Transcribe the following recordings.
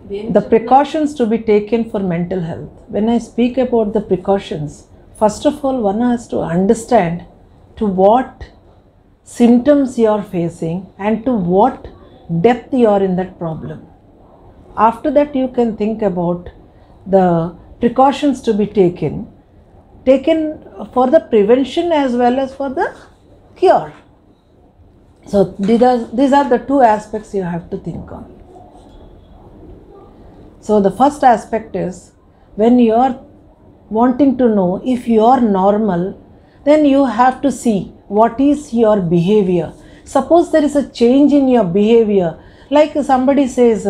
The precautions to be taken for mental health. When I speak about the precautions, first of all, one has to understand to what symptoms you are facing and to what depth you are in that problem. After that, you can think about the precautions to be taken for the prevention as well as for the cure. So these are the two aspects you have to think on. So the first aspect is, when you are wanting to know if you are normal, then you have to see what is your behavior. Suppose there is a change in your behavior, like somebody says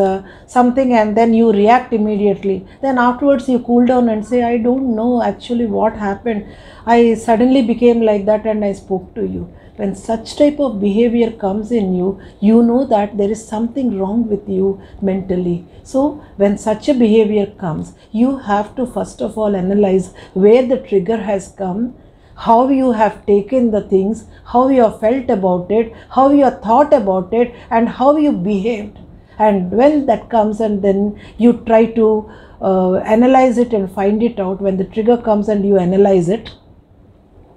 something and then you react immediately, then afterwards you cool down and say, I don't know actually what happened, I suddenly became like that and I spoke to you. When such type of behavior comes in you, you know that there is something wrong with you mentally. So when such a behavior comes, you have to first of all analyze where the trigger has come, how you have taken the things, how you have felt about it, how you have thought about it, and how you behaved. And when that comes, and then you try to analyze it and find it out. When the trigger comes and you analyze it,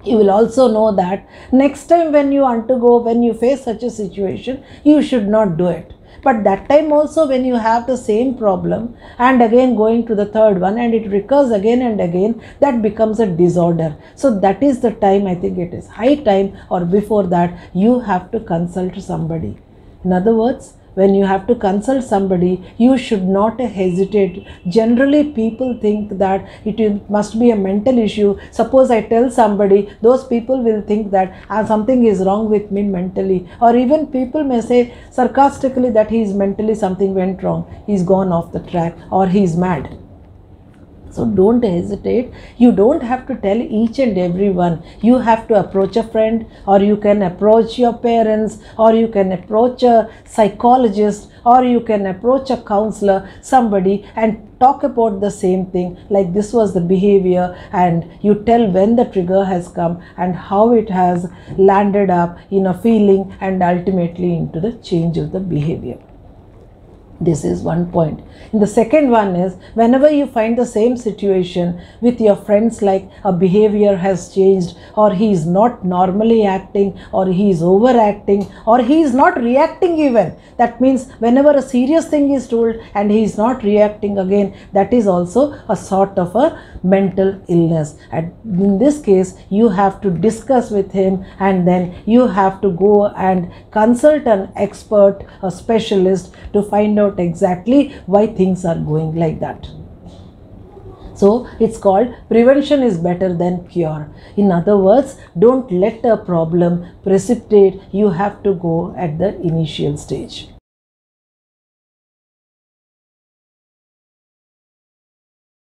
you will also know that next time when you face such a situation, you should not do it. But that time also, when you have the same problem and again going to the third one and it recurs again and again, that becomes a disorder. So that is the time, I think it is high time, or before that, you have to consult somebody. In other words, when you have to consult somebody, you should not hesitate. Generally, people think that it must be a mental issue. Suppose I tell somebody, those people will think that something is wrong with me mentally. Or even people may say sarcastically that he is mentally, something went wrong, he's gone off the track, or he's mad. So don't hesitate. You don't have to tell each and every one. You have to approach a friend, or you can approach your parents, or you can approach a psychologist, or you can approach a counselor, somebody, and talk about the same thing, like this was the behavior, and you tell when the trigger has come and how it has landed up in a feeling and ultimately into the change of the behavior. This is one point. And the second one is, whenever you find the same situation with your friends, like a behavior has changed, or he is not normally acting, or he is overacting, or he is not reacting even. That means whenever a serious thing is told and he is not reacting again, that is also a sort of a mental illness. And in this case, you have to discuss with him, and then you have to go and consult an expert, a specialist, to find out exactly why things are going like that. So it's called prevention is better than cure. In other words, don't let a problem precipitate. You have to go at the initial stage.